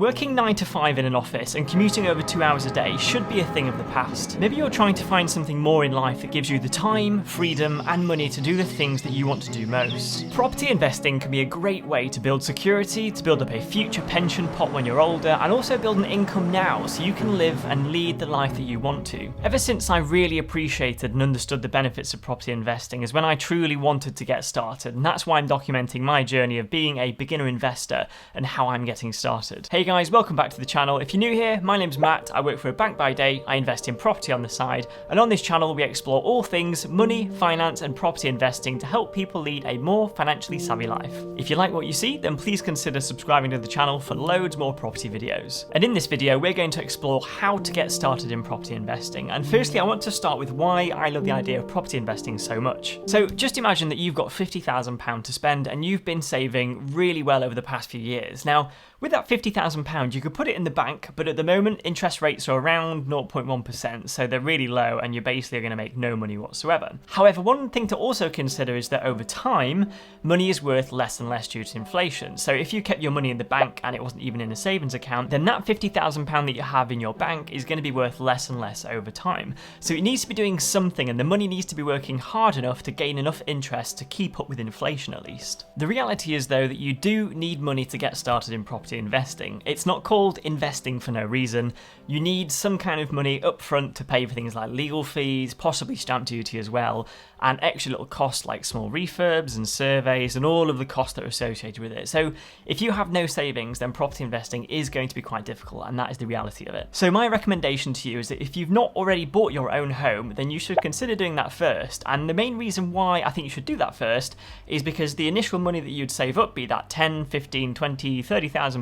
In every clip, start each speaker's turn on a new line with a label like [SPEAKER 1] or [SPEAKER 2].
[SPEAKER 1] Working 9 to 5 in an office and commuting over 2 hours a day should be a thing of the past. Maybe you're trying to find something more in life that gives you the time, freedom, and money to do the things that you want to do most. Property investing can be a great way to build security, to build up a future pension pot when you're older, and also build an income now so you can live and lead the life that you want to. Ever since I really appreciated and understood the benefits of property investing is when I truly wanted to get started, and that's why I'm documenting my journey of being a beginner investor and how I'm getting started. Hey guys, welcome back to the channel. If you're new here, my name's Matt, I work for a bank by day, I invest in property on the side, and on this channel we explore all things money, finance and property investing to help people lead a more financially savvy life. If you like what you see, then please consider subscribing to the channel for loads more property videos. And in this video, we're going to explore how to get started in property investing. And firstly, I want to start with why I love the idea of property investing so much. So just imagine that you've got £50,000 to spend and you've been saving really well over the past few years. Now, with that £50,000, you could put it in the bank, but at the moment, interest rates are around 0.1%, so they're really low and you're basically going to make no money whatsoever. However, one thing to also consider is that over time, money is worth less and less due to inflation. So if you kept your money in the bank and it wasn't even in a savings account, then that £50,000 that you have in your bank is going to be worth less and less over time. So it needs to be doing something and the money needs to be working hard enough to gain enough interest to keep up with inflation at least. The reality is though that you do need money to get started in property investing. It's not called investing for no reason. You need some kind of money up front to pay for things like legal fees, possibly stamp duty as well, and extra little costs like small refurbs and surveys and all of the costs that are associated with it. So if you have no savings, then property investing is going to be quite difficult, and that is the reality of it. So my recommendation to you is that if you've not already bought your own home, then you should consider doing that first. And the main reason why I think you should do that first is because the initial money that you'd save up, be that 10, 15, 20, £30,000,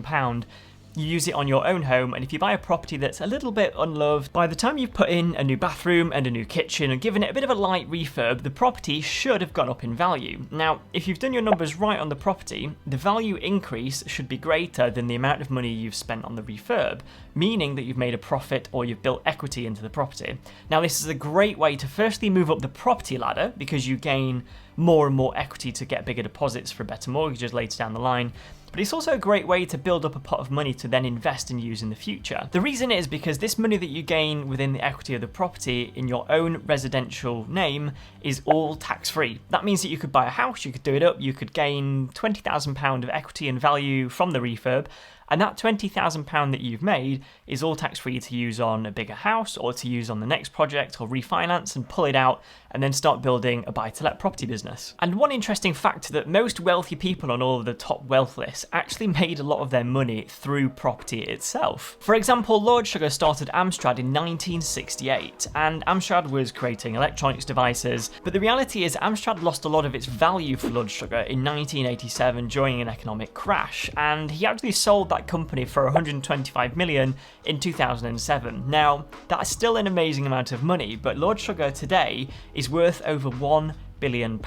[SPEAKER 1] you use it on your own home, and if you buy a property that's a little bit unloved, by the time you've put in a new bathroom and a new kitchen and given it a bit of a light refurb, the property should have gone up in value. Now, if you've done your numbers right on the property, the value increase should be greater than the amount of money you've spent on the refurb, meaning that you've made a profit or you've built equity into the property. Now, this is a great way to firstly move up the property ladder because you gain more and more equity to get bigger deposits for better mortgages later down the line. But it's also a great way to build up a pot of money to then invest and use in the future. The reason is because this money that you gain within the equity of the property in your own residential name is all tax-free. That means that you could buy a house, you could do it up, you could gain £20,000 of equity and value from the refurb, and that £20,000 that you've made is all tax-free to use on a bigger house or to use on the next project or refinance and pull it out and then start building a buy-to-let property business. And one interesting fact that most wealthy people on all of the top wealth lists actually made a lot of their money through property itself. For example, Lord Sugar started Amstrad in 1968, and Amstrad was creating electronics devices, but the reality is Amstrad lost a lot of its value for Lord Sugar in 1987 during an economic crash, and he actually sold that company for 125 million in 2007. Now, that's still an amazing amount of money, but Lord Sugar today is worth over £1 billion.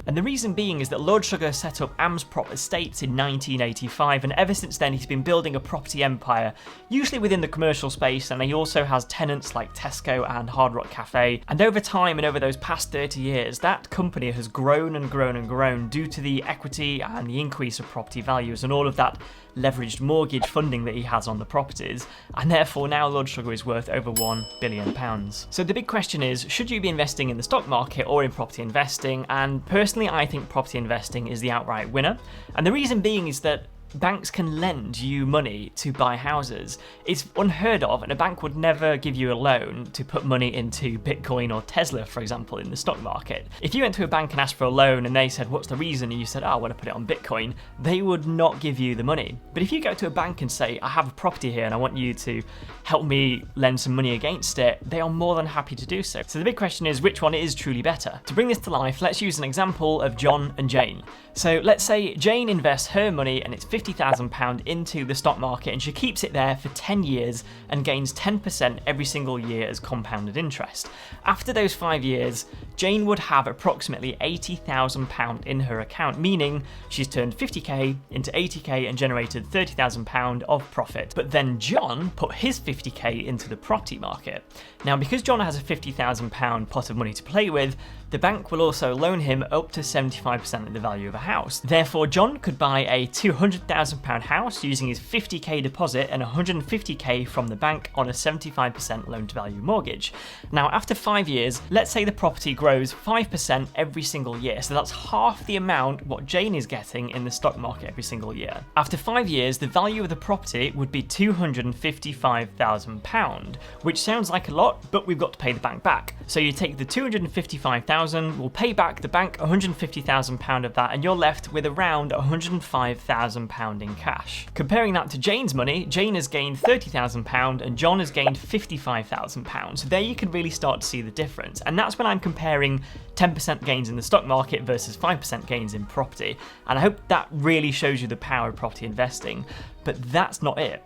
[SPEAKER 1] And the reason being is that Lord Sugar set up Amsprop Estates in 1985, and ever since then he's been building a property empire, usually within the commercial space, and he also has tenants like Tesco and Hard Rock Cafe. And over time and over those past 30 years, that company has grown and grown and grown due to the equity and the increase of property values and all of that leveraged mortgage funding that he has on the properties, and therefore now Lord Sugar is worth over £1 billion. So the big question is, should you be investing in the stock market or in property investing? And personally, I think property investing is the outright winner. And the reason being is that banks can lend you money to buy houses. It's unheard of, and a bank would never give you a loan to put money into Bitcoin or Tesla, for example, in the stock market. If you went to a bank and asked for a loan and they said, what's the reason? And you said, I want to put it on Bitcoin, they would not give you the money. But if you go to a bank and say, I have a property here and I want you to help me lend some money against it, they are more than happy to do so. So the big question is, which one is truly better? To bring this to life, let's use an example of John and Jane. So let's say Jane invests her money and it's £50,000 into the stock market, and she keeps it there for 10 years and gains 10% every single year as compounded interest. After those 5 years, Jane would have approximately £80,000 in her account, meaning she's turned 50k into 80k and generated £30,000 of profit. But then John put his 50k into the property market. Now, because John has a £50,000 pot of money to play with, the bank will also loan him up to 75% of the value of a house. Therefore, John could buy a £200,000 £100,000 house using his 50k deposit and 150k from the bank on a 75% loan to value mortgage. Now, after 5 years, let's say the property grows 5% every single year, so that's half the amount what Jane is getting in the stock market every single year. After 5 years, the value of the property would be £255,000, which sounds like a lot, but we've got to pay the bank back. So you take the £255,000, we'll pay back the bank £150,000 of that, and you're left with around £105,000 in cash. Comparing that to Jane's money, Jane has gained £30,000 and John has gained £55,000. So there you can really start to see the difference. And that's when I'm comparing 10% gains in the stock market versus 5% gains in property. And I hope that really shows you the power of property investing. But that's not it.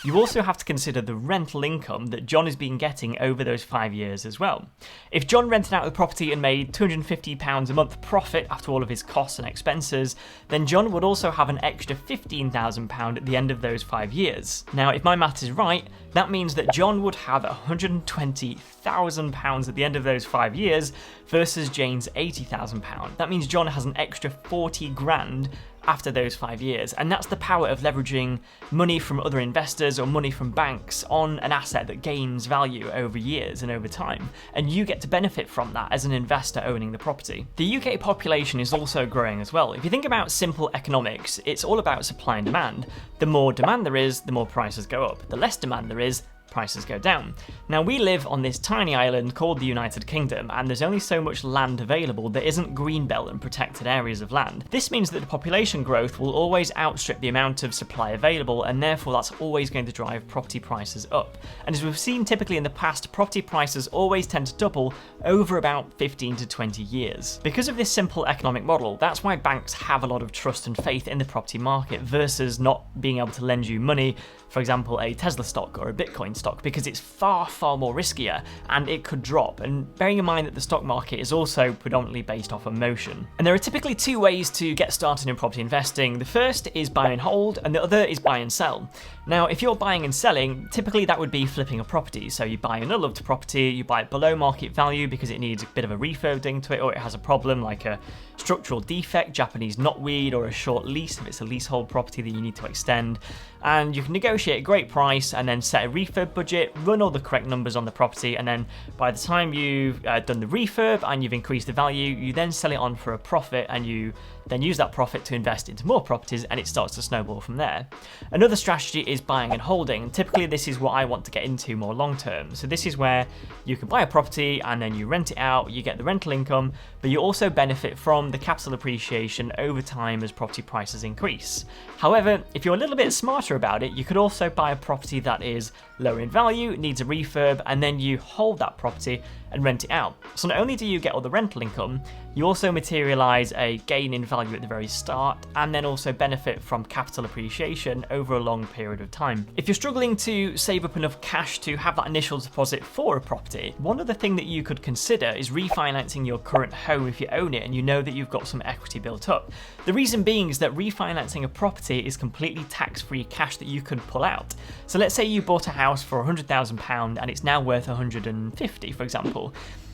[SPEAKER 1] You also have to consider the rental income that John has been getting over those 5 years as well. If John rented out the property and made £250 a month profit after all of his costs and expenses, then John would also have an extra £15,000 at the end of those 5 years. Now, if my maths is right, that means that John would have £120,000 at the end of those 5 years versus Jane's £80,000. That means John has an extra 40 grand after those 5 years. And that's the power of leveraging money from other investors or money from banks on an asset that gains value over years and over time. And you get to benefit from that as an investor owning the property. The UK population is also growing as well. If you think about simple economics, it's all about supply and demand. The more demand there is, the more prices go up. The less demand there is, prices go down. Now, we live on this tiny island called the United Kingdom, and there's only so much land available that isn't greenbelt and protected areas of land. This means that the population growth will always outstrip the amount of supply available, and therefore that's always going to drive property prices up. And as we've seen typically in the past, property prices always tend to double over about 15 to 20 years. Because of this simple economic model, that's why banks have a lot of trust and faith in the property market versus not being able to lend you money, for example, a Tesla stock or a Bitcoin stock, because it's far more riskier and it could drop. And bearing in mind that the stock market is also predominantly based off emotion. And there are typically two ways to get started in property investing. The first is buy and hold, and the other is buy and sell. Now, if you're buying and selling, typically that would be flipping a property. So you buy an unloved property, you buy it below market value because it needs a bit of a refurb done to it, or it has a problem like a structural defect, Japanese knotweed, or a short lease if it's a leasehold property that you need to extend. And you can negotiate a great price and then set a refurb budget, run all the correct numbers on the property, and then by the time you've done the refurb and you've increased the value, you then sell it on for a profit, and you then use that profit to invest into more properties, and it starts to snowball from there. Another strategy is buying and holding, and typically this is what I want to get into more long term. So this is where you can buy a property and then you rent it out, you get the rental income, but you also benefit from the capital appreciation over time as property prices increase. However, if you're a little bit smarter about it, you could also buy a property that is lower in value, needs a refurb, and then you hold that property and rent it out. So not only do you get all the rental income, you also materialize a gain in value at the very start, and then also benefit from capital appreciation over a long period of time. If you're struggling to save up enough cash to have that initial deposit for a property, one other thing that you could consider is refinancing your current home if you own it and you know that you've got some equity built up. The reason being is that refinancing a property is completely tax-free cash that you could pull out. So let's say you bought a house for £100,000 and it's now worth £150,000, for example.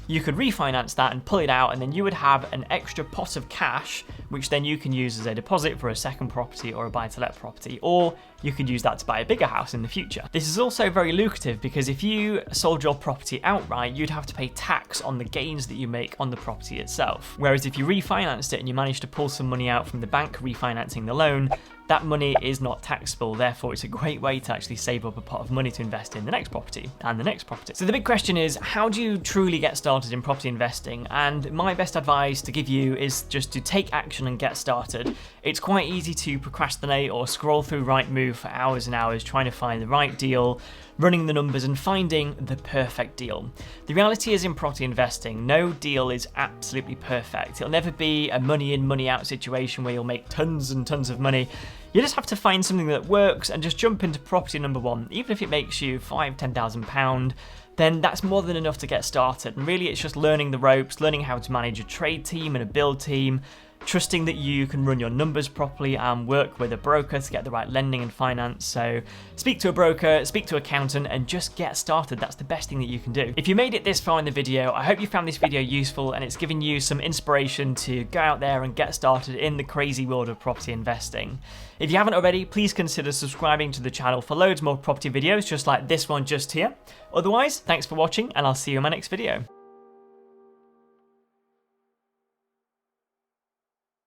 [SPEAKER 1] You could refinance that and pull it out, and then you would have an extra pot of cash, which then you can use as a deposit for a second property or a buy-to-let property, or you could use that to buy a bigger house in the future. This is also very lucrative because if you sold your property outright, you'd have to pay tax on the gains that you make on the property itself. Whereas if you refinanced it and you managed to pull some money out from the bank refinancing the loan, that money is not taxable, therefore it's a great way to actually save up a pot of money to invest in the next property and the next property. So the big question is, how do you truly get started in property investing? And my best advice to give you is just to take action and get started. It's quite easy to procrastinate or scroll through Rightmove for hours and hours trying to find the right deal, running the numbers and finding the perfect deal. The reality is, in property investing, no deal is absolutely perfect. It'll never be a money in, money out situation where you'll make tons and tons of money. You just have to find something that works and just jump into property number one. Even if it makes you £5,000–10,000, then that's more than enough to get started. And really it's just learning the ropes, learning how to manage a trade team and a build team, trusting that you can run your numbers properly and work with a broker to get the right lending and finance. So speak to a broker, speak to an accountant, and just get started. That's the best thing that you can do. If you made it this far in the video, I hope you found this video useful and it's given you some inspiration to go out there and get started in the crazy world of property investing. If you haven't already, please consider subscribing to the channel for loads more property videos just like this one just here. Otherwise, thanks for watching and I'll see you in my next video.